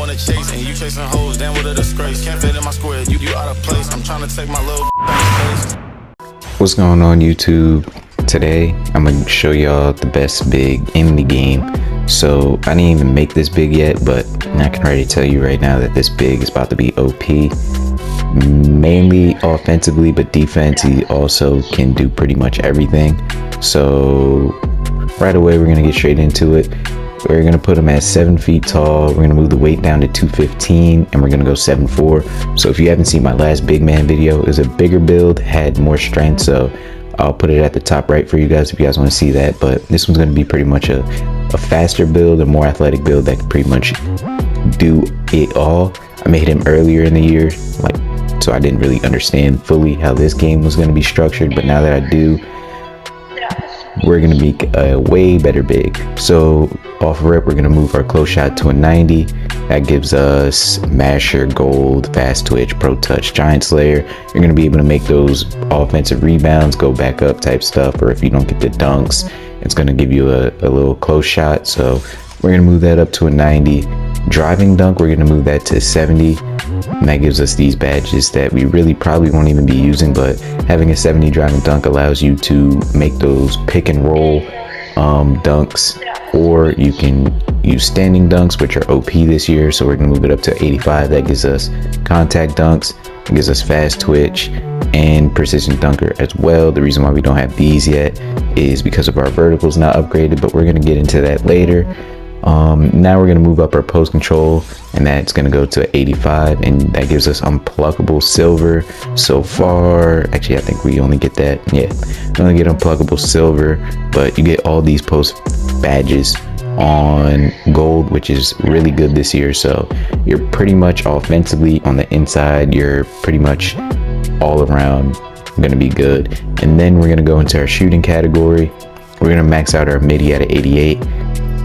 on the chase and you chasing hoes, damn what a disgrace. Can't fit in my square, you out of place. I'm trying to take my little space. What's going on YouTube? Today I'm gonna show y'all the best big in the game. So I didn't even make this big yet, but I can already tell you right now that this big is about to be OP. Mainly offensively, but defense he also can do pretty much everything. So right away we're gonna get straight into it. We're gonna put him at 7 feet tall. We're gonna move the weight down to 215 and we're gonna go 7'4". So if you haven't seen my last big man video, it was a bigger build, had more strength, so I'll put it at the top right for you guys if you guys want to see that. But this one's gonna be pretty much a faster build, a more athletic build that can pretty much do it all. I made him earlier in the year, so I didn't really understand fully how this game was gonna be structured, but now that I do, we're gonna make a way better big. So off rip, we're gonna move our close shot to a 90. That gives us masher, gold, fast twitch, pro touch, giant slayer. You're gonna be able to make those offensive rebounds, go back up type stuff, or if you don't get the dunks, it's gonna give you a little close shot. So we're gonna move that up to a 90. Driving dunk, we're gonna move that to 70. And that gives us these badges that we really probably won't even be using, but having a 70 driving dunk allows you to make those pick and roll dunks, or you can use standing dunks, which are OP this year. So we're gonna move it up to 85. That gives us contact dunks, it gives us fast twitch and precision dunker as well. The reason why we don't have these yet is because of our verticals not upgraded, but we're gonna get into that later. Now we're gonna move up our post control, and that's gonna go to 85, and that gives us unpluckable silver so far. Actually, I think we only get that, yeah, we only get unpluckable silver, but you get all these post badges on gold, which is really good this year. So you're pretty much offensively on the inside, you're pretty much all around gonna be good. And then we're gonna go into our shooting category. We're gonna max out our midi at an 88.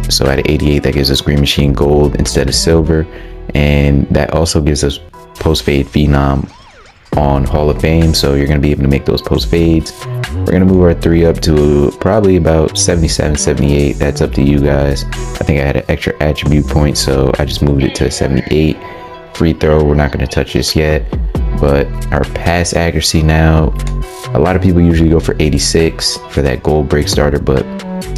So at 88, that gives us green machine gold instead of silver, and that also gives us post fade phenom on Hall of Fame. So you're going to be able to make those post fades. We're going to move our 3 up to probably about 77, 78. That's up to you guys. I think I had an extra attribute point, so I just moved it to 78. Free throw, we're not going to touch this yet. But our pass accuracy now, a lot of people usually go for 86 for that gold break starter, but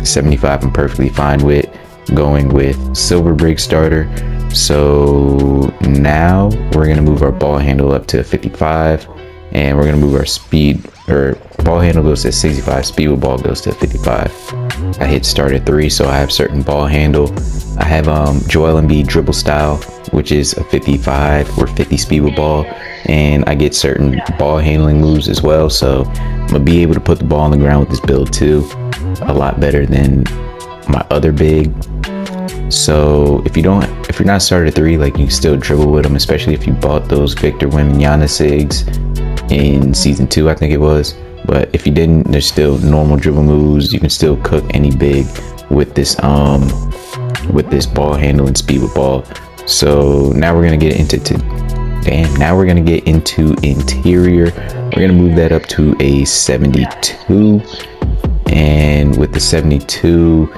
75 I'm perfectly fine with going with silver break starter. So now we're going to move our ball handle up to 55, and we're going to move our speed, or ball handle goes to 65, speed with ball goes to 55. I hit start at 3, so I have certain ball handle. I have Joel Embiid dribble style, which is a 55 or 50 speed with ball, and I get certain ball handling moves as well. So I'm gonna be able to put the ball on the ground with this build too, a lot better than my other big. So if you're not started at 3, you can still dribble with them, especially if you bought those Victor Wembanyama sigs in season 2, I think it was. But if you didn't, there's still normal dribble moves. You can still cook any big with this ball handle and speed with ball. So now we're gonna get into interior. We're gonna move that up to a 72, and with the 72,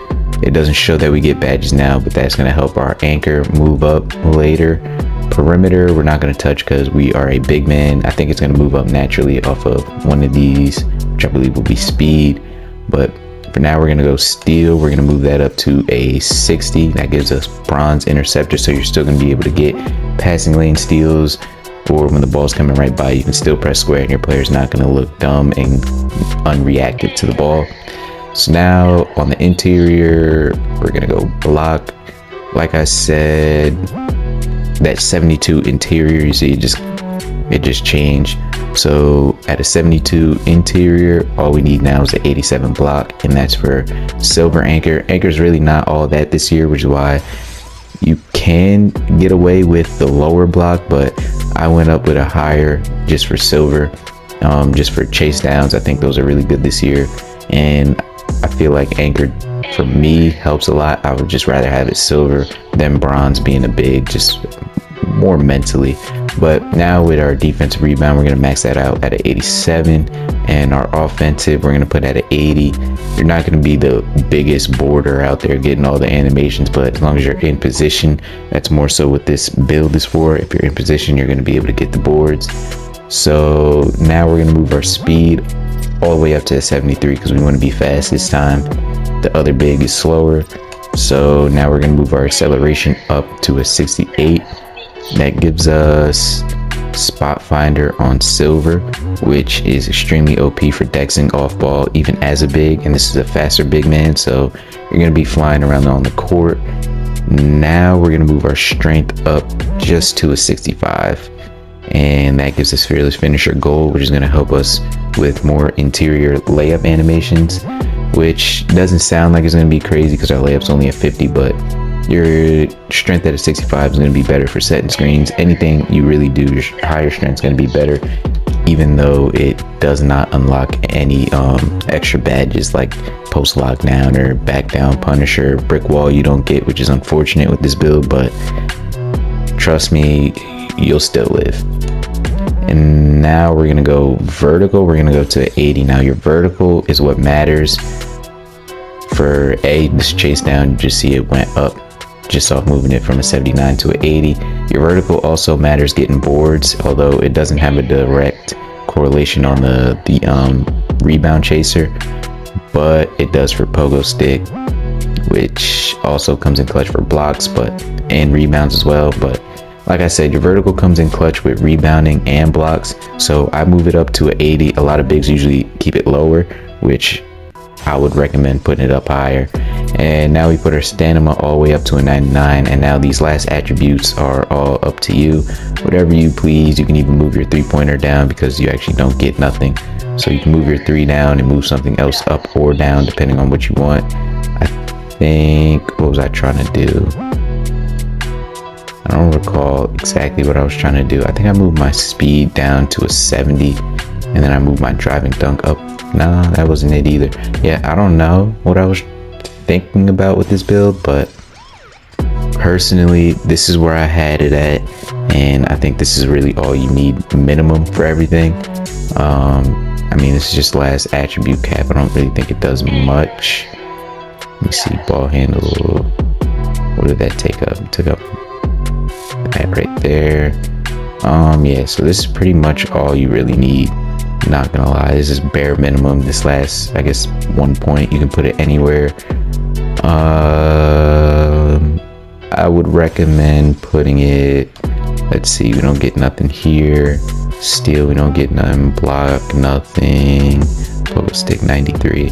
it doesn't show that we get badges now, but that's gonna help our anchor move up later. Perimeter, we're not gonna touch because we are a big man. I think it's gonna move up naturally off of one of these, which I believe will be speed. But for now, we're gonna go steal. We're gonna move that up to a 60. That gives us bronze interceptor, so you're still gonna be able to get passing lane steals, or when the ball's coming right by, you can still press square and your player's not gonna look dumb and unreactive to the ball. So now on the interior, we're gonna go block. Like I said, that 72 interior, you see it just changed. So at a 72 interior, all we need now is an 87 block, and that's for silver anchor. Anchor's really not all that this year, which is why you can get away with the lower block, but I went up with a higher just for silver, just for chase downs. I think those are really good this year, and I feel like anchor for me helps a lot. I would just rather have it silver than bronze being a big, just more mentally. But now with our defensive rebound, we're going to max that out at an 87, and our offensive we're going to put at an 80. You're not going to be the biggest boarder out there getting all the animations, but as long as you're in position, that's more so what this build is for. If you're in position, you're going to be able to get the boards. So now we're going to move our speed all the way up to a 73 because we want to be fast this time. The other big is slower. So now we're going to move our acceleration up to a 68. That gives us spot finder on silver, which is extremely OP for dexing off ball even as a big, and this is a faster big man, so you're going to be flying around on the court. Now we're going to move our strength up just to a 65, and that gives us fearless finisher gold, which is going to help us with more interior layup animations, which doesn't sound like it's going to be crazy because our layup's only a 50, but your strength at a 65 is going to be better for setting screens. Anything you really do, your higher strength is going to be better, even though it does not unlock any extra badges like post lockdown or back down punisher. Brick wall you don't get, which is unfortunate with this build, but trust me, you'll still live. And now we're going to go vertical. We're going to go to 80. Now your vertical is what matters. For this chase down, you just see it went up just off moving it from a 79 to an 80. Your vertical also matters getting boards, although it doesn't have a direct correlation on the rebound chaser, but it does for pogo stick, which also comes in clutch for blocks and rebounds as well. But like I said, your vertical comes in clutch with rebounding and blocks, so I move it up to an 80. A lot of bigs usually keep it lower, which I would recommend putting it up higher. And now we put our stamina all the way up to a 99, and now these last attributes are all up to you, whatever you please. You can even move your 3-pointer down because you actually don't get nothing, so you can move your 3 down and move something else up or down depending on what you want. I think, what was I trying to do? I don't recall exactly what I was trying to do. I think I moved my speed down to a 70, and then I moved my driving dunk up. No, that wasn't it either. Yeah, I don't know what I was thinking about with this build, but personally, this is where I had it at, and I think this is really all you need minimum for everything. I mean, this is just last attribute cap. I don't really think it does much. Let me see, ball handle. What did that take up? It took up that right there. Yeah, so this is pretty much all you really need. Not gonna lie, this is bare minimum. This last, I guess, 1 point, you can put it anywhere. I would recommend putting it, let's see, we don't get nothing here. Steel, we don't get nothing. Block, nothing. Pogo stick, 93.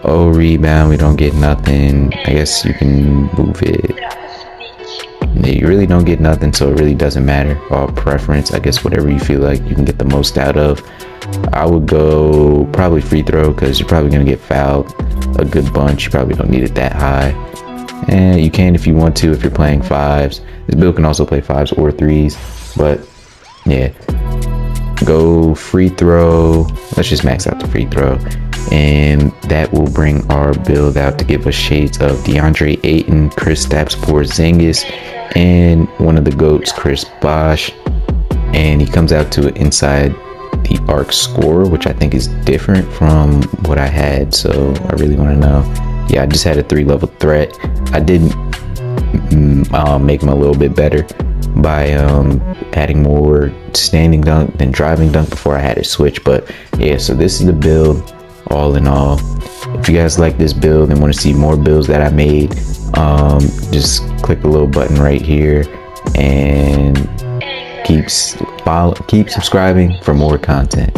Oh, rebound, we don't get nothing. I guess you can move it. You really don't get nothing, so it really doesn't matter. All preference, I guess, whatever you feel like you can get the most out of. I would go probably free throw because you're probably going to get fouled a good bunch. You probably don't need it that high, and you can if you want to if you're playing 5s. This build can also play 5s or 3s, but yeah, go free throw. Let's just max out the free throw, and that will bring our build out to give us shades of DeAndre Ayton, Kristaps Porzingis, and one of the GOATs, Chris Bosh. And he comes out to it inside the arc scorer, which I think is different from what I had, so I really want to know. Yeah, I just had a 3-level threat. I did make him a little bit better by adding more standing dunk than driving dunk before I had it switch. But yeah, so this is the build all in all. If you guys like this build and want to see more builds that I made, just click the little button right here and keep subscribing for more content.